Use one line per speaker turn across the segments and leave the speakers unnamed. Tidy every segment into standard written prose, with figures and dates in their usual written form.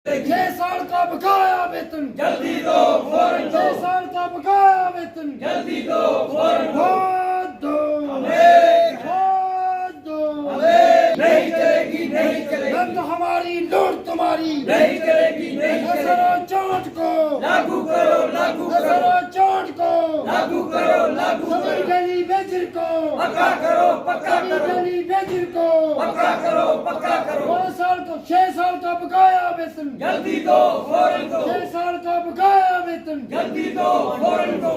6 साल का बकाया वेतन
जल्दी दो, फौरन दो।
6 साल का बकाया वेतन
जल्दी दो, फौरन दो।
बहुत दो
हमें
बहुत दो
नहीं चलेगी, नहीं चलेगी,
रद्द हमारी लूट तुम्हारी
नहीं चलेगी, नहीं
नजर
चलेगी।
चोट को
लागू करो, लागू करो,
नजर चोट को
लागू करो, लागू
सभी
करो,
गली बेजर को
पक्का करो, पक्का
सभी
करो,
गली बेजर को
पक्का करो, पक्का करो।
6 साल का बकाया वेतन
जल्दी दो, फौरन दो।
6 साल का बकाया वेतन
जल्दी दो, फौरन दो।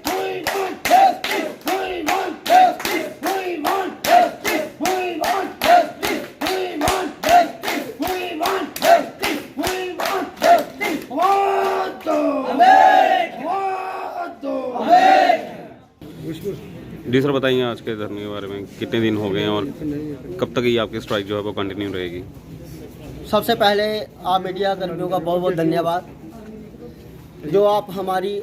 We want justice. We want justice. We want justice. We want justice. We want justice. We want justice. We want justice. Want दो want दो
जी सर, बताइए आज के धरने के बारे में। कितने दिन हो गए हैं और कब तक ये आपकी स्ट्राइक जो है वो कंटिन्यू रहेगी?
सबसे पहले आप मीडिया कर्मियों का बहुत बहुत धन्यवाद, जो आप हमारी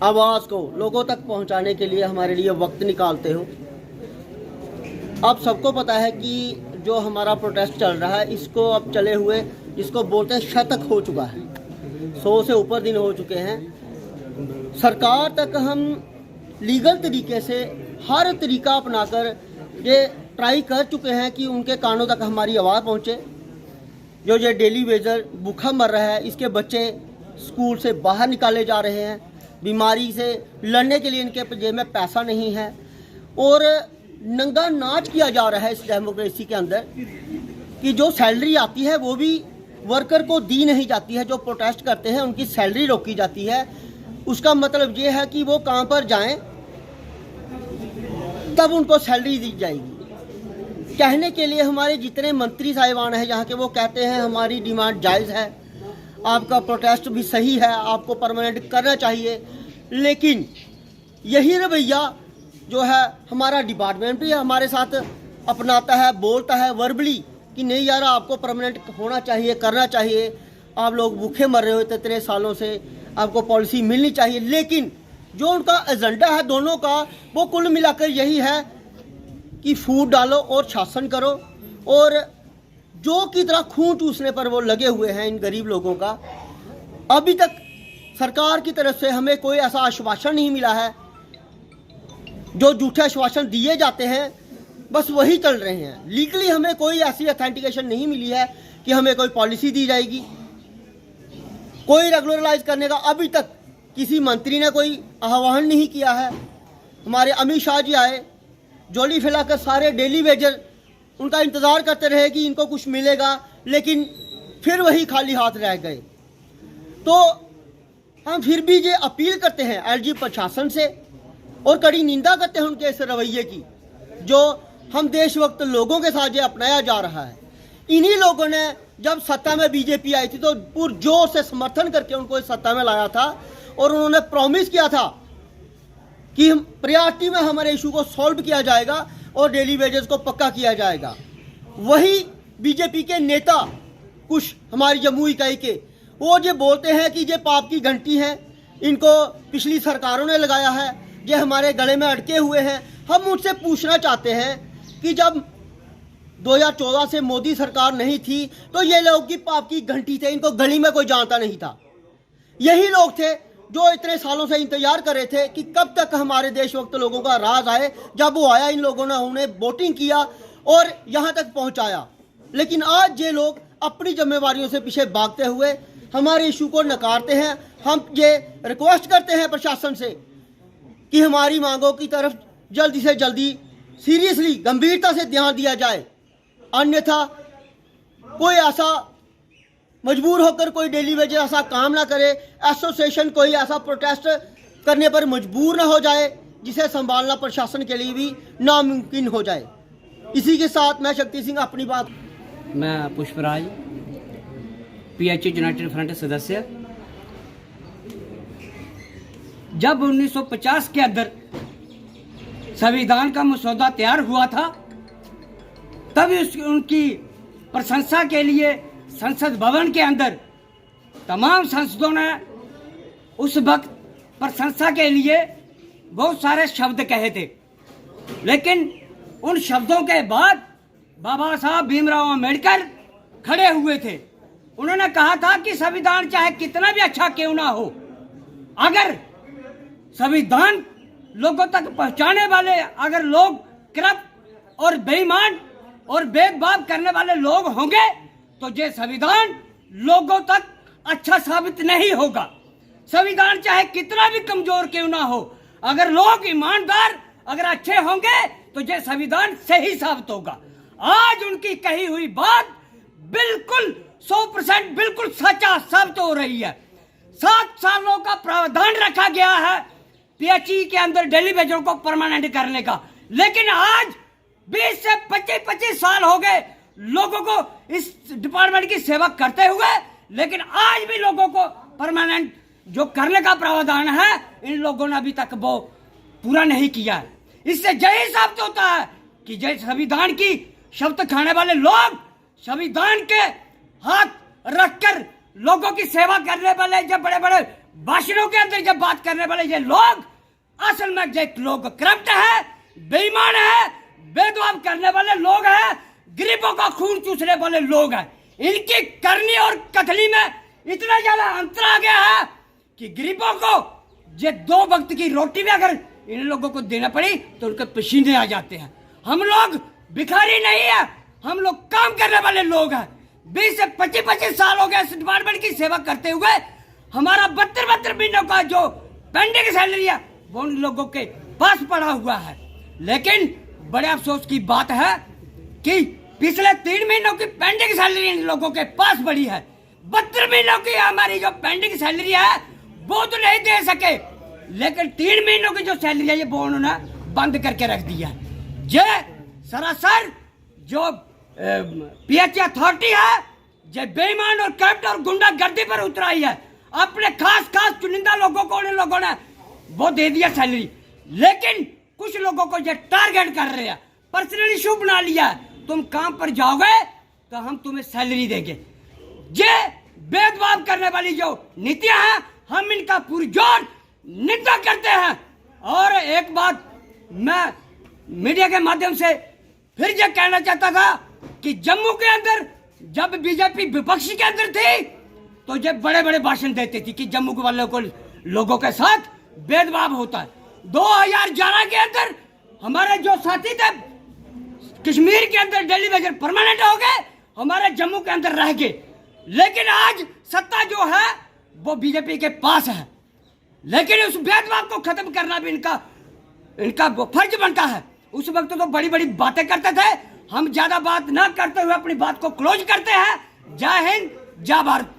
आवाज़ को लोगों तक पहुंचाने के लिए हमारे लिए वक्त निकालते हो। अब सबको पता है कि जो हमारा प्रोटेस्ट चल रहा है, इसको अब चले हुए जिसको बोलते हैं शतक हो चुका है, 100 से ऊपर दिन हो चुके हैं। सरकार तक हम लीगल तरीके से हर तरीका अपनाकर ये ट्राई कर चुके हैं कि उनके कानों तक हमारी आवाज़ पहुँचे। जो ये डेली वेजर भूखा मर रहा है, इसके बच्चे स्कूल से बाहर निकाले जा रहे हैं, बीमारी से लड़ने के लिए इनके जेब में पैसा नहीं है, और नंगा नाच किया जा रहा है इस डेमोक्रेसी के अंदर कि जो सैलरी आती है वो भी वर्कर को दी नहीं जाती है। जो प्रोटेस्ट करते हैं उनकी सैलरी रोकी जाती है। उसका मतलब ये है कि वो काम पर जाएं तब उनको सैलरी दी जाएगी। कहने के लिए हमारे जितने मंत्री साहिबान हैं यहाँ के, वो कहते हैं हमारी डिमांड जायज़ है, आपका प्रोटेस्ट भी सही है, आपको परमानेंट करना चाहिए। लेकिन यही रवैया जो है हमारा डिपार्टमेंट भी हमारे साथ अपनाता है, बोलता है वर्बली कि नहीं यार आपको परमानेंट होना चाहिए, करना चाहिए, आप लोग भूखे मर रहे हो इतने सालों से, आपको पॉलिसी मिलनी चाहिए। लेकिन जो उनका एजेंडा है दोनों का, वो कुल मिलाकर यही है कि फूट डालो और शासन करो, और जो की तरह खून चूसने पर वो लगे हुए हैं इन गरीब लोगों का। अभी तक सरकार की तरफ से हमें कोई ऐसा आश्वासन नहीं मिला है। जो झूठे आश्वासन दिए जाते हैं बस वही चल रहे हैं। लीगली हमें कोई ऐसी अथेंटिकेशन नहीं मिली है कि हमें कोई पॉलिसी दी जाएगी। कोई रेगुलराइज करने का अभी तक किसी मंत्री ने कोई आह्वान नहीं किया है। हमारे अमित शाह जी आए, जोली फैलाकर सारे डेली वेजर उनका इंतज़ार करते रहे कि इनको कुछ मिलेगा, लेकिन फिर वही खाली हाथ रह गए। तो हम फिर भी ये अपील करते हैं एलजी प्रशासन से, और कड़ी निंदा करते हैं उनके इस रवैये की जो हम देशभक्त लोगों के साथ ये अपनाया जा रहा है। इन्हीं लोगों ने जब सत्ता में बीजेपी आई थी तो पुरजोर से समर्थन करके उनको इस सत्ता में लाया था, और उन्होंने प्रॉमिस किया था कि प्रायोरिटी में हमारे इशू को सॉल्व किया जाएगा और डेली वेजेस को पक्का किया जाएगा। वही बीजेपी के नेता कुछ हमारी जम्मू इकाई के, वो जो बोलते हैं कि ये पाप की घंटी है, इनको पिछली सरकारों ने लगाया है, ये हमारे गले में अटके हुए हैं। हम उनसे पूछना चाहते हैं कि जब 2014 से मोदी सरकार नहीं थी तो ये लोग की पाप की घंटी थे, इनको गली में कोई जानता नहीं था। यही लोग थे जो इतने सालों से इंतजार कर रहे थे कि कब तक हमारे देशभक्त लोगों का राज आए। जब वो आया, इन लोगों ने उन्हें वोटिंग किया और यहाँ तक पहुँचाया। लेकिन आज ये लोग अपनी जिम्मेवारियों से पीछे भागते हुए हमारे इशू को नकारते हैं। हम ये रिक्वेस्ट करते हैं प्रशासन से कि हमारी मांगों की तरफ जल्दी से जल्दी सीरियसली गंभीरता से ध्यान दिया जाए, अन्यथा कोई ऐसा मजबूर होकर कोई डेली वेजेस ऐसा काम ना करे, एसोसिएशन कोई ऐसा प्रोटेस्ट करने पर मजबूर ना हो जाए जिसे संभालना प्रशासन के लिए भी नामुमकिन हो जाए। इसी के साथ मैं शक्ति सिंह अपनी बात।
मैं पुष्पराज, पीएचयू यूनाइटेड फ्रंट सदस्य। जब 1950 के अंदर संविधान का मसौदा तैयार हुआ था, तब उनकी प्रशंसा के लिए संसद भवन के अंदर तमाम सांसदों ने उस वक्त प्रशंसा के लिए बहुत सारे शब्द कहे थे। लेकिन उन शब्दों के बाद बाबा साहब भीमराव अम्बेडकर खड़े हुए थे। उन्होंने कहा था कि संविधान चाहे कितना भी अच्छा क्यों ना हो, अगर संविधान लोगों तक पहुंचाने वाले अगर लोग करप्ट और बेईमान और भेदभाव करने वाले लोग होंगे तो ये संविधान लोगों तक अच्छा साबित नहीं होगा। संविधान चाहे कितना भी कमजोर क्यों ना हो, अगर लोग ईमानदार अगर अच्छे होंगे तो ये संविधान सही साबित होगा। आज उनकी कही हुई बात बिल्कुल 100% बिल्कुल सच्चा साबित हो रही है। 7 सालों का प्रावधान रखा गया है पीएचई के अंदर डेली वेजर को परमानेंट करने का, लेकिन आज 20 से 25 साल हो गए लोगों को इस डिपार्टमेंट की सेवा करते हुए, लेकिन आज भी लोगों को परमानेंट जो करने का प्रावधान है इन लोगों ने अभी तक वो पूरा नहीं किया है। इससे यही साबित होता है कि जय संविधान की शपथ खाने वाले लोग, संविधान के हाथ रखकर लोगों की सेवा करने वाले, जब बड़े बड़े भाषणों के अंदर जब बात करने वाले ये लोग असल में जो लोग करप्ट है, बेईमान है, भेदभाव करने वाले लोग हैं, गरीबों का खून चूसने वाले लोग हैं। इनकी करनी और कथनी में इतना ज्यादा अंतर आ गया है कि गरीबों को ये 2 वक्त की रोटी भी अगर इन लोगों को देना पड़ी तो उनके पसीने आ जाते हैं। हम लोग भिखारी नहीं है, हम लोग काम करने वाले लोग हैं। 20 से 25 साल हो गए इस डिपार्टमेंट की सेवा करते हुए। हमारा 72 महीनों का जो पेंडिंग सैलरी है वो उन लोगों के पास पड़ा हुआ है। लेकिन बड़े अफसोस की बात है कि पिछले 3 महीनों की पेंडिंग सैलरी इन लोगों के पास पड़ी है। 72 महीनों की हमारी जो पेंडिंग सैलरी है वो तो नहीं दे सके, लेकिन 3 महीनों की जो सैलरी है ये वो उन्होंने बंद करके रख दिया। ये सरासर जो पीएचई अथॉरिटी है जो बेईमान और करप्ट और गुंडागर्दी पर उतराई है। अपने खास चुनिंदा लोगों को उन लोगों ने वो दे दिया सैलरी, लेकिन कुछ लोगों को ये टारगेट कर रहे हैं, पर्सनल इशू बना लिया है, तुम काम पर जाओगे तो हम तुम्हें सैलरी देंगे। ये भेदभाव करने वाली जो नीतियां हैं हम इनका पुरजोर निंदा करते हैं। और एक बात मैं मीडिया के माध्यम से फिर ये कहना चाहता था कि जम्मू के अंदर जब बीजेपी विपक्ष के अंदर थी तो ये बड़े बड़े भाषण देती थी कि जम्मू के वालों को लोगों के साथ भेदभाव होता है। 2011 के अंदर हमारे जो साथी थे कश्मीर के अंदर डेली वेजर परमानेंट हो गए, हमारे जम्मू के अंदर रह गए, लेकिन आज सत्ता जो है वो बीजेपी के पास है। लेकिन उस भेदभाव को खत्म करना भी इनका वो फर्ज बनता है। उस वक्त तो बड़ी बड़ी बातें करते थे, हम ज्यादा बात ना करते हुए अपनी बात को क्लोज करते हैं। जय हिंद, जय भारत।